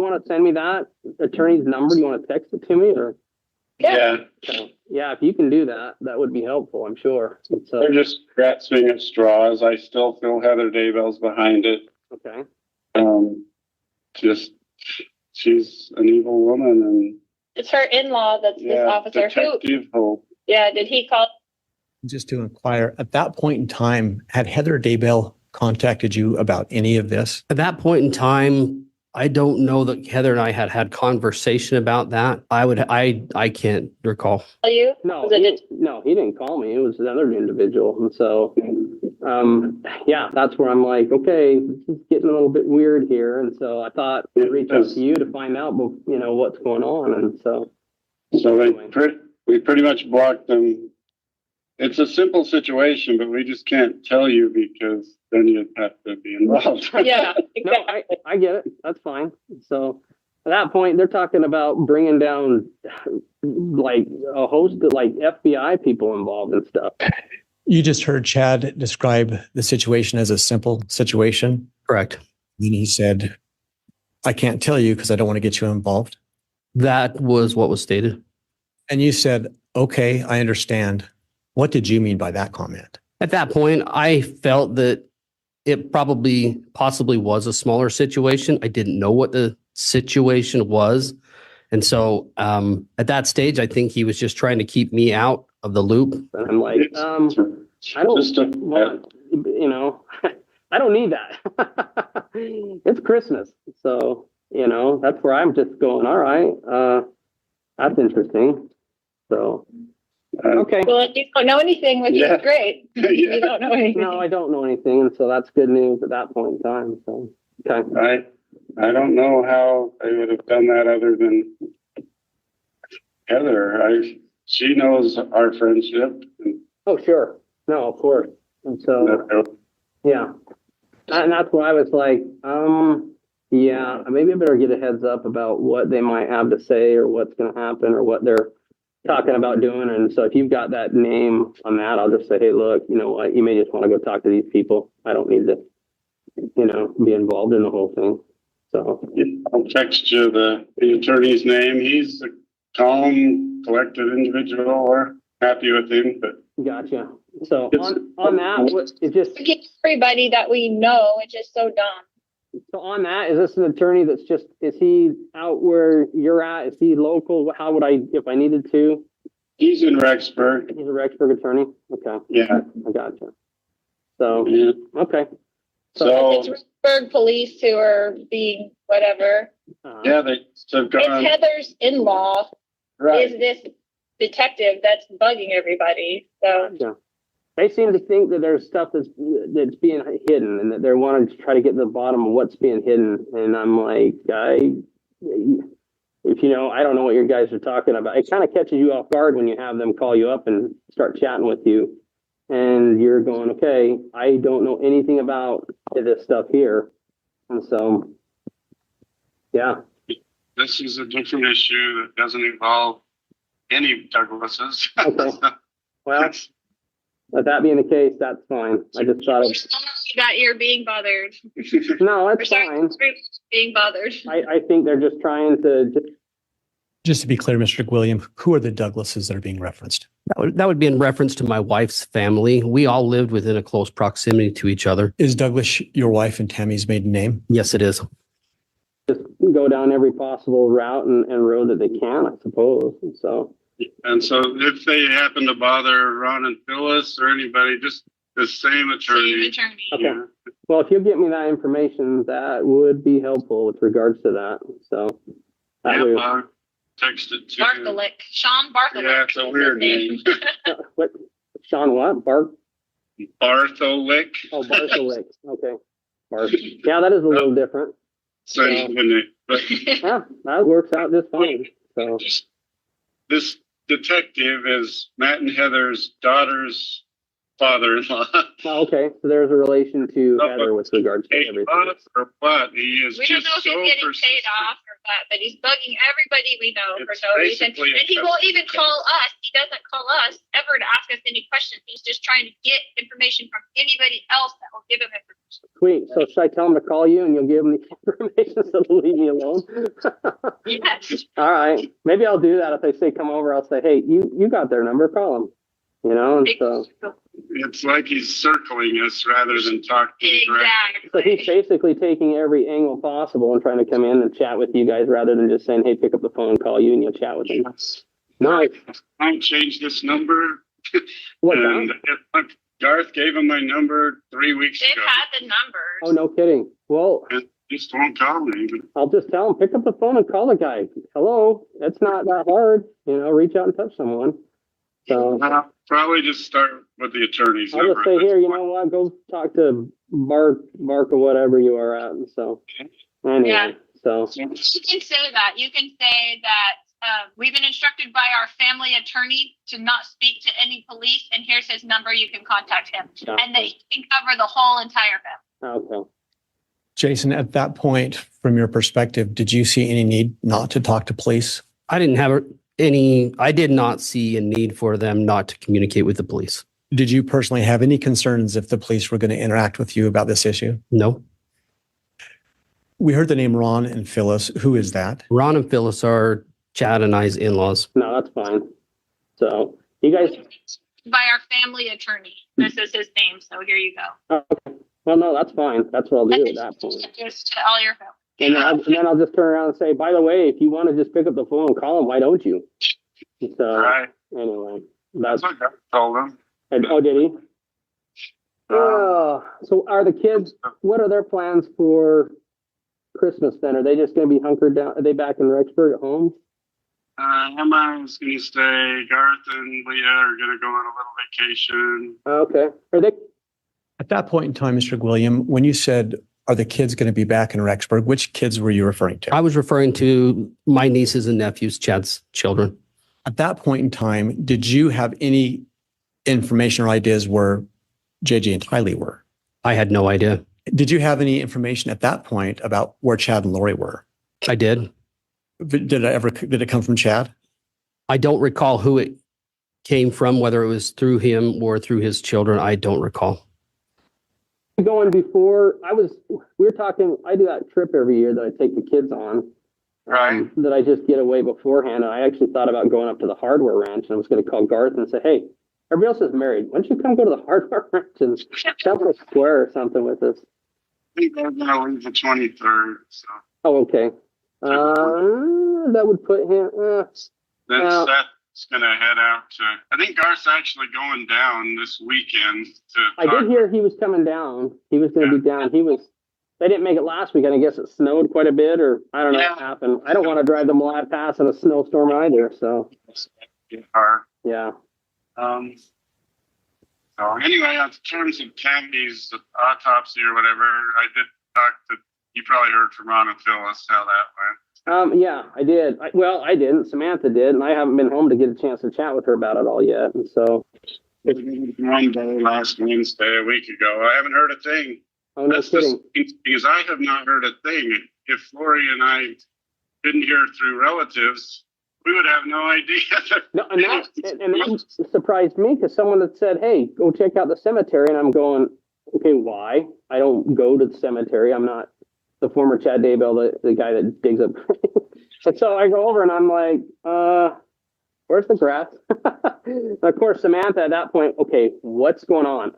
want to send me that attorney's number? Do you want to text it to me, or? Yeah. Yeah, if you can do that, that would be helpful, I'm sure. So, They're just grasping at straws. I still feel Heather Daybell's behind it. okay. Just she's an evil woman, and It's her in-law that's this officer. Detective Hope. Yeah, did he call? Just to inquire, at that point in time, had Heather Daybell contacted you about any of this? At that point in time, I don't know that Heather and I had conversation about that. I can't recall. You? No, Was it- he didn't call me. It was another individual. And so, yeah, that's where I'm like, okay, this is getting a little bit weird here. And so I thought I'd reach out to you to find out, what's going on. And so we pretty much blocked them. It's a simple situation, but we just can't tell you because then you'd have to be involved. Yeah, no, exactly. I get it. That's fine. So at that point, they're talking about bringing down like a host of like FBI people involved and stuff. You just heard Chad describe the situation as a simple situation. Correct. And he said, I can't tell you because I don't want to get you involved. That was what was stated. And you said, okay, I understand. What did you mean by that comment? At that point, I felt that it possibly was a smaller situation. I didn't know what the situation was. And so at that stage, I think he was just trying to keep me out of the loop. And I'm like, I don't want, I don't need that. It's Christmas. So, that's where I'm just going, all right, that's interesting. So, okay. Well, you don't know anything, which is great. You don't know anything. No, I don't know anything. And so that's good news at that point in time. So, okay. I don't know how they would have done that other than Heather. She knows our friendship. Oh, sure. No, of course. And so, yeah. And that's why I was like, yeah, maybe I better get a heads up about what they might have to say or what's going to happen or what they're talking about doing. And so if you've got that name on that, I'll just say, hey, look, you know what, you may just want to go talk to these people. I don't need to, be involved in the whole thing. So I'll text you the attorney's name. He's a calm, collected individual. We're happy with him, but gotcha. So on that, it just everybody that we know, it's just so dumb. So on that, is this an attorney that's is he out where you're at? Is he local? How would if I needed to? He's in Rexburg. He's a Rexburg attorney? Okay. Yeah. I gotcha. So, okay. So it's Rexburg police who are being whatever. yeah, they've gone. It's Heather's in-law Right. is this detective that's bugging everybody. So Yeah. They seem to think that there's stuff that's being hidden and that they're wanting to try to get to the bottom of what's being hidden. And I'm like, I don't know what you guys are talking about. It kind of catches you off guard when you have them call you up and start chatting with you. And you're going, okay, I don't know anything about this stuff here. And so, yeah. This is a different issue that doesn't involve any Douglases. Okay. Well, with that being the case, that's fine. I just thought we're sorry that you're being bothered. no, We're that's sorry fine. being bothered. I think they're just trying to Just to be clear, Mr. William, who are the Douglases that are being referenced? that would be in reference to my wife's family. We all lived within a close proximity to each other. Is Douglas your wife and Tammy's maiden name? Yes, it is. Just go down every possible route and road that they can, I suppose. And so if they happen to bother Ron and Phyllis or anybody, just the same attorney. Okay. Well, if you'll get me that information, that would be helpful with regards to that. So I'll text it to Bartholic. Sean Bartholic. Yeah, it's a weird name. what? Sean what? Bartholic. Oh, Bartholic. Okay. Yeah, that is a little different. So, but yeah, that works out just fine. So this detective is Matt and Heather's daughter's father-in-law. Oh, okay, so there's a relation to Heather with regards to everything. Or what? He is We don't just know if so he's getting persistent. paid off or what, but he's bugging everybody we know It's for no reason. basically And he won't even call us. He doesn't call us ever ever to ask us any questions. He's just trying to get information from anybody else that will give him information. Sweet. So should I tell him to call you and you'll give him the information so they'll leave me alone? Yes. All right. Maybe I'll do that. If they say come over, I'll say, hey, you got their number, call them. You know, and so It's like he's circling us rather than talking directly. so he's basically taking every angle possible and trying to come in and chat with you guys rather than just saying, hey, pick up the phone and call you and you'll chat with him. Nice. I changed this number. What, And Garth gave him my number 3 weeks They've ago. had the numbers. Oh, no kidding. Well, And just won't call me. I'll just tell him, pick up the phone and call the guy. Hello. It's not that hard. You know, reach out and touch someone. So I'll probably just start with the attorney's I'll number. just say, here, you know what, go talk to Mark or whatever you are at. And so, anyway, Yeah. so. You can say that. You can say that we've been instructed by our family attorney to not speak to any police, and here's his number. You can contact him, and that he can cover the whole entire family. Okay. Jason, at that point, from your perspective, did you see any need not to talk to police? I did not see a need for them not to communicate with the police. Did you personally have any concerns if the police were going to interact with you about this issue? No. We heard the name Ron and Phyllis. Who is that? Ron and Phyllis are Chad and I's in-laws. No, that's fine. So, you guys. By our family attorney. This is his name, so here you go. Okay. Well, no, that's fine. That's what I'll do at that point. Just to all your family. And then I'll just turn around and say, by the way, if you want to just pick up the phone and call him, why don't you? So, Right. anyway. That's what I told him. Oh, did he? So are the kids, what are their plans for Christmas then? Are they just going to be hunkered down? Are they back in Rexburg at home? Emma's going to stay. Garth and Leah are going to go on a little vacation. Okay. Are they? At that point in time, Mr. William, when you said, are the kids going to be back in Rexburg, which kids were you referring to? I was referring to my nieces and nephews, Chad's children. At that point in time, did you have any information or ideas where JJ and Tylee were? I had no idea. Did you have any information at that point about where Chad and Lori were? I did. Did it come from Chad? I don't recall who it came from, whether it was through him or through his children. I don't recall. Going before, we were talking, I do that trip every year that I take the kids on. Right. That I just get away beforehand. And I actually thought about going up to the hardware ranch and I was going to call Garth and say, hey, everybody else is married. Why don't you come go to the hardware ranch and Temple Square or something with us? I think they're going to leave the 23rd. So. Oh, okay. That would put him. Then Seth's going to head out to. I think Garth's actually going down this weekend to. I did hear he was coming down. He was going to be down. They didn't make it last week, and I guess it snowed quite a bit, or I don't know what happened. I don't want to drive the Malad Pass in a snowstorm either. So. Yeah. So anyway, in terms of Tammy's autopsy or whatever, I did talk to. You probably heard from Ron and Phyllis how that went. Yeah, I did. I didn't. Samantha did, and I haven't been home to get a chance to chat with her about it all yet. And so. One day last Wednesday, a week ago, I haven't heard a thing. Oh, no kidding. Because I have not heard a thing. If Lori and I didn't hear through relatives, we would have no idea. No, and that surprised me because someone had said, hey, go check out the cemetery. And I'm going, okay, why? I don't go to the cemetery. I'm not the former Chad Daybell, the guy that digs up. And so I go over and I'm like, where's the grass? And of course, Samantha at that point, okay, what's going on?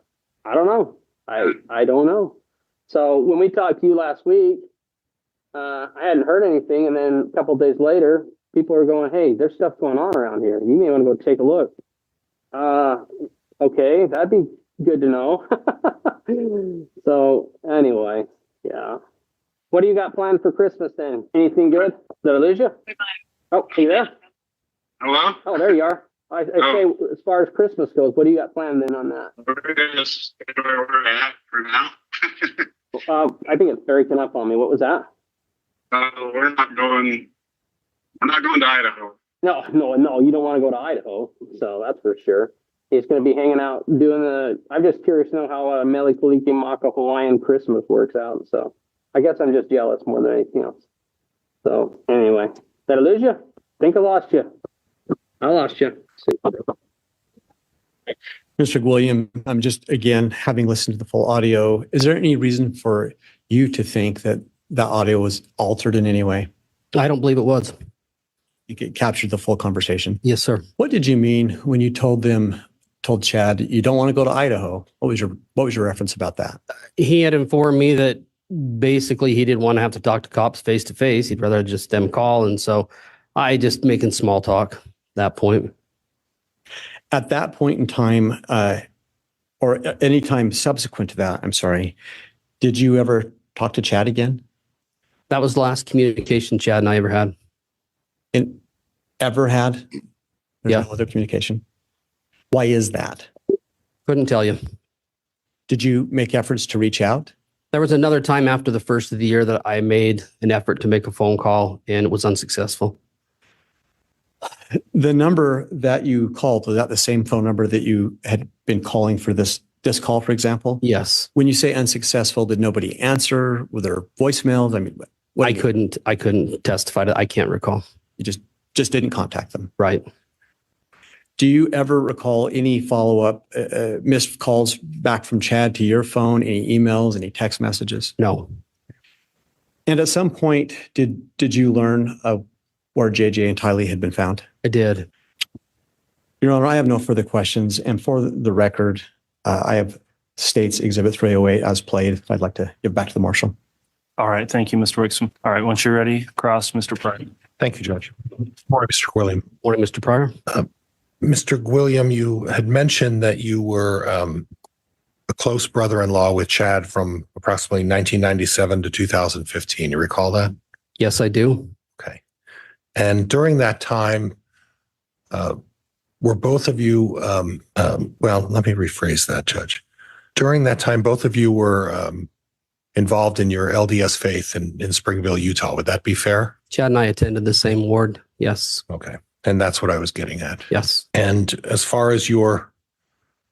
I don't know. I don't know. So when we talked to you last week, I hadn't heard anything. And then a couple of days later, people are going, hey, there's stuff going on around here. You may want to go take a look. Okay, that'd be good to know. So anyway, yeah. What do you got planned for Christmas then? Anything good? Did I lose you? Oh, are you there? Hello? Oh, there you are. I say, as far as Christmas goes, what do you got planned then on that? We're going to stay where we're at for now. I think it's breaking up on me. What was that? We're not going to Idaho. No, you don't want to go to Idaho. So that's for sure. He's going to be hanging out doing I'm just curious to know how Mele Kalikimaka Hawaiian Christmas works out. So I guess I'm just jealous more than anything else. So anyway, did I lose you? I think I lost you. I lost you. Mr. William, I'm just, again, having listened to the full audio, is there any reason for you to think that the audio was altered in any way? I don't believe it was. You captured the full conversation. Yes, sir. What did you mean when you told Chad, you don't want to go to Idaho? What was your reference about that? He had informed me that basically he didn't want to have to talk to cops face to face. He'd rather just them call. And so I just making small talk at that point. At that point in time, or any time subsequent to that, I'm sorry, did you ever talk to Chad again? That was the last communication Chad and I ever had. And ever had? There's Yeah. no other communication. Why is that? Couldn't tell you. Did you make efforts to reach out? There was another time after the first of the year that I made an effort to make a phone call and it was unsuccessful. The number that you called, was that the same phone number that you had been calling for this call, for example? Yes. When you say unsuccessful, did nobody answer? Were there voicemails? I mean, I couldn't testify to. I can't recall. You just didn't contact them. Right. Do you ever recall any follow-up missed calls back from Chad to your phone, any emails, any text messages? No. And at some point, did you learn of where JJ and Tylee had been found? I did. Your Honor, I have no further questions. And for the record, I have States Exhibit 308 as played. I'd like to give back to the marshal. All right. Thank you, Mr. Wixom. All right. Once you're ready, cross Mr. Pryor. Thank you, Judge. Morning, Mr. William. Morning, Mr. Pryor. Mr. William, you had mentioned that you were a close brother-in-law with Chad from approximately 1997 to 2015. You recall that? Yes, I do. Okay. And during that time, were both of you, well, let me rephrase that, Judge. During that time, both of you were involved in your LDS faith in Springville, Utah. Would that be fair? Chad and I attended the same ward. Yes. Okay. And that's what I was getting at. Yes. And as far as your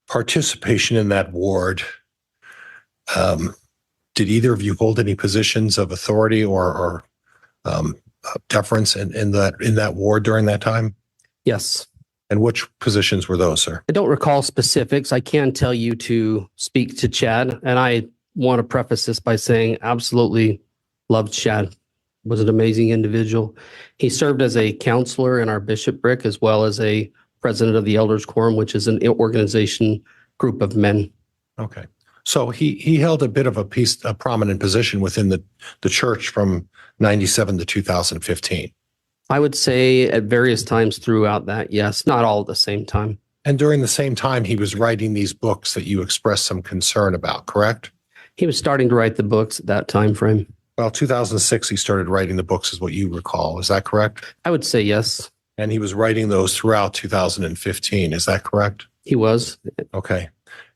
participation in that ward, did either of you hold any positions of authority or deference in that ward during that time? Yes. And which positions were those, sir? I don't recall specifics. I can tell you to speak to Chad. And I want to preface this by saying absolutely loved Chad. Was an amazing individual. He served as a counselor in our bishopric as well as a president of the Elders Quorum, which is an organization group of men. Okay. So he held a bit of a prominent position within the church from 97 to 2015. I would say at various times throughout that, yes, not all at the same time. And during the same time, he was writing these books that you expressed some concern about, correct? He was starting to write the books at that time frame. Well, 2006, he started writing the books is what you recall. Is that correct? I would say yes. And he was writing those throughout 2015. Is that correct? He was. Okay.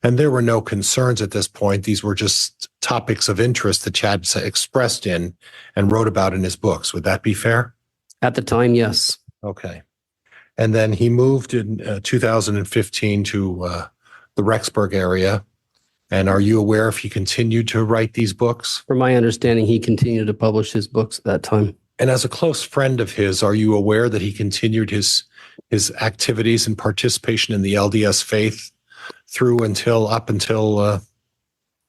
And there were no concerns at this point. These were just topics of interest that Chad expressed in and wrote about in his books. Would that be fair? At the time, yes. Okay. And then he moved in 2015 to the Rexburg area. And are you aware if he continued to write these books? From my understanding, he continued to publish his books at that time. And as a close friend of his, are you aware that he continued his activities and participation in the LDS faith up until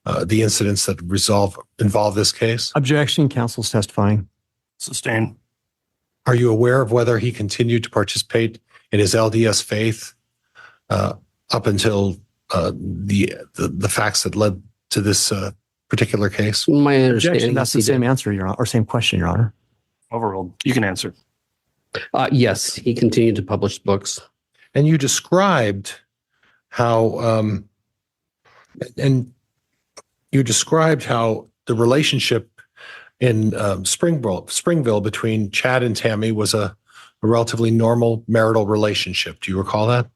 the incidents that involve this case? Objection. Counsel's testifying. Sustained. Are you aware of whether he continued to participate in his LDS faith up until the facts that led to this particular case? My understanding, Objection. That's the same answer, Your Honor, or same question, Your Honor. Overruled. You can answer. Yes, he continued to publish books. And you described how, the relationship in Springville between Chad and Tammy was a relatively normal marital relationship. Do you recall that?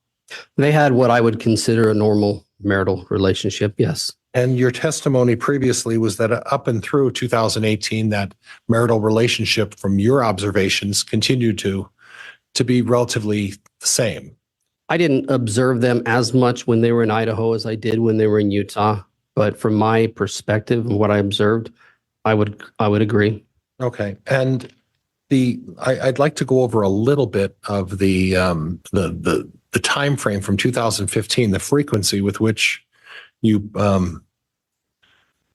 They had what I would consider a normal marital relationship. Yes. And your testimony previously was that up and through 2018, that marital relationship, from your observations, continued to be relatively the same. I didn't observe them as much when they were in Idaho as I did when they were in Utah. But from my perspective and what I observed, I would agree. Okay. And I'd like to go over a little bit of the the time frame from 2015, the frequency with which you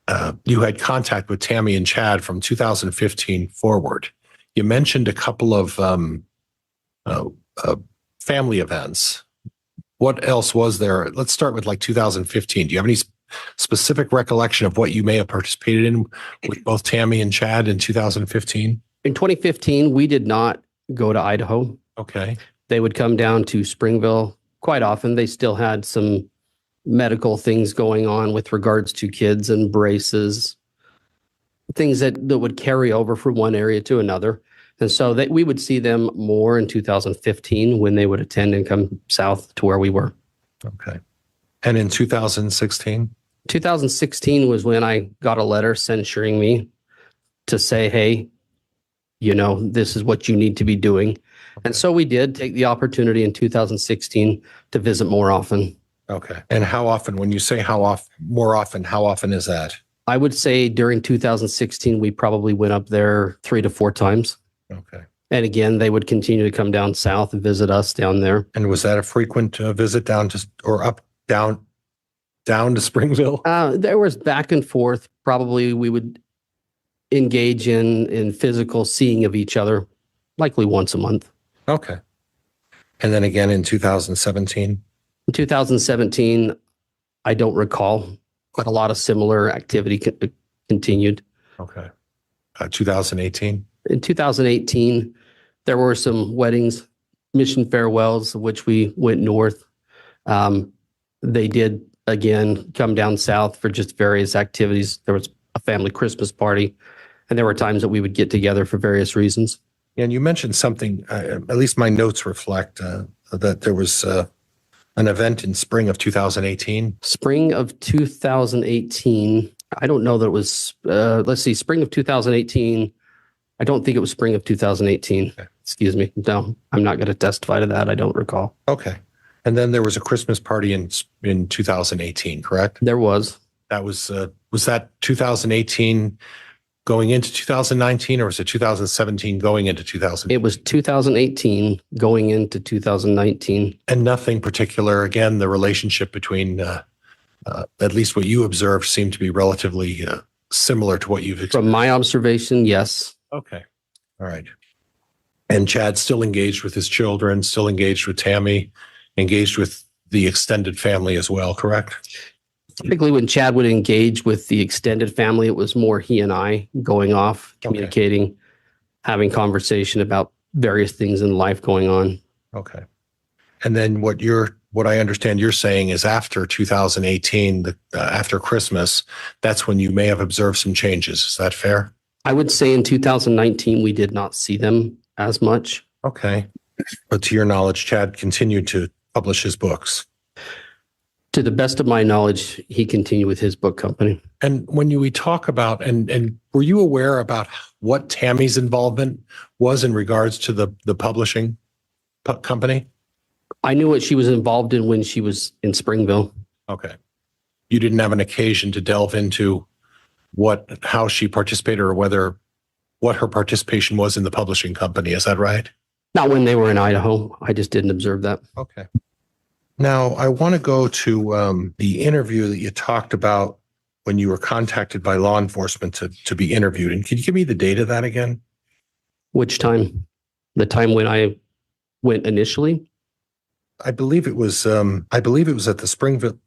had contact with Tammy and Chad from 2015 forward. You mentioned a couple of family events. What else was there? Let's start with like 2015. Do you have any specific recollection of what you may have participated in with both Tammy and Chad in 2015? In 2015, we did not go to Idaho. Okay. They would come down to Springville quite often. They still had some medical things going on with regards to kids and braces, things that would carry over from one area to another. And so we would see them more in 2015 when they would attend and come south to where we were. Okay. And in 2016? 2016 was when I got a letter censuring me to say, hey, this is what you need to be doing. Okay. And so we did take the opportunity in 2016 to visit more often. Okay. And how often, when you say how often is that? I would say during 2016, we probably went up there 3 to 4 times. Okay. And again, they would continue to come down south and visit us down there. And was that a frequent visit down to Springville? There was back and forth. Probably we would engage in physical seeing of each other, likely once a month. Okay. And then again in 2017? In 2017, I don't recall, but a lot of similar activity continued. Okay. 2018? In 2018, there were some weddings, mission farewells, of which we went north. They did, again, come down south for just various activities. There was a family Christmas party, and there were times that we would get together for various reasons. And you mentioned something, at least my notes reflect that there was an event in spring of 2018. Spring of 2018. I don't know that it was, spring of 2018. I don't think it was spring of 2018. Okay. Excuse me. No, I'm not going to testify to that. I don't recall. Okay. And then there was a Christmas party in 2018, correct? There was. That was that 2018 going into 2019, or was it 2017 going into 2018? It was 2018 going into 2019. And nothing particular. Again, the relationship between, at least what you observed, seemed to be relatively similar to what you've experienced. From my observation, yes. Okay. All right. And Chad still engaged with his children, still engaged with Tammy, engaged with the extended family as well, correct? Typically, when Chad would engage with the extended family, it was more he and I going off, communicating, having conversation about various things in life going on. Okay. And then what I understand you're saying is after 2018, after Christmas, that's when you may have observed some changes. Is that fair? I would say in 2019, we did not see them as much. Okay. But to your knowledge, Chad continued to publish his books. To the best of my knowledge, he continued with his book company. And when we talk about, and were you aware about what Tammy's involvement was in regards to the publishing company? I knew what she was involved in when she was in Springville. Okay. You didn't have an occasion to delve into how she participated or what her participation was in the publishing company. Is that right? Not when they were in Idaho. I just didn't observe that. Okay. Now, I want to go to the interview that you talked about when you were contacted by law enforcement to be interviewed. And can you give me the date of that again? Which time? The time when I went initially? I believe it was at the Springville.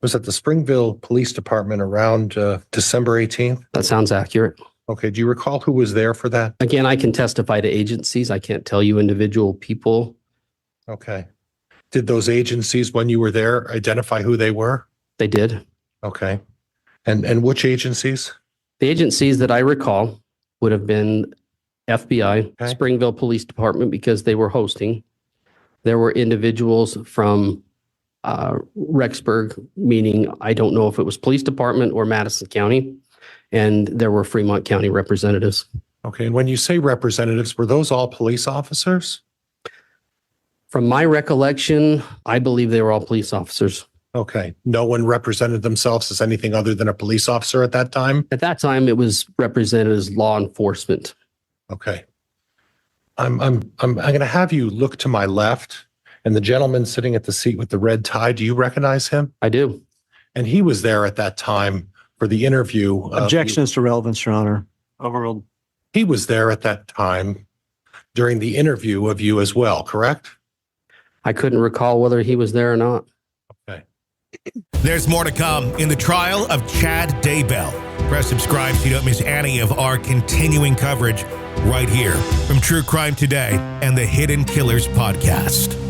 Was at the Springville Police Department around December 18th? That sounds accurate. Okay. Do you recall who was there for that? Again, I can testify to agencies. I can't tell you individual people. Okay. Did those agencies, when you were there, identify who they were? They did. Okay. And which agencies? The agencies that I recall would have been FBI, Okay. Springville Police Department, because they were hosting. There were individuals from Rexburg, meaning I don't know if it was police department or Madison County, and there were Fremont County representatives. Okay. And when you say representatives, were those all police officers? From my recollection, I believe they were all police officers. Okay. No one represented themselves as anything other than a police officer at that time? At that time, it was represented as law enforcement. Okay. I'm going to have you look to my left And the gentleman sitting at the seat with the red tie, do you recognize him? I do. And he was there at that time for the interview. Objection is to relevance, Your Honor. Overruled. He was there at that time during the interview of you as well, correct? I couldn't recall whether he was there or not. Okay. There's more to come in the trial of Chad Daybell. Press subscribe so you don't miss any of our continuing coverage right here from True Crime Today and the Hidden Killers podcast.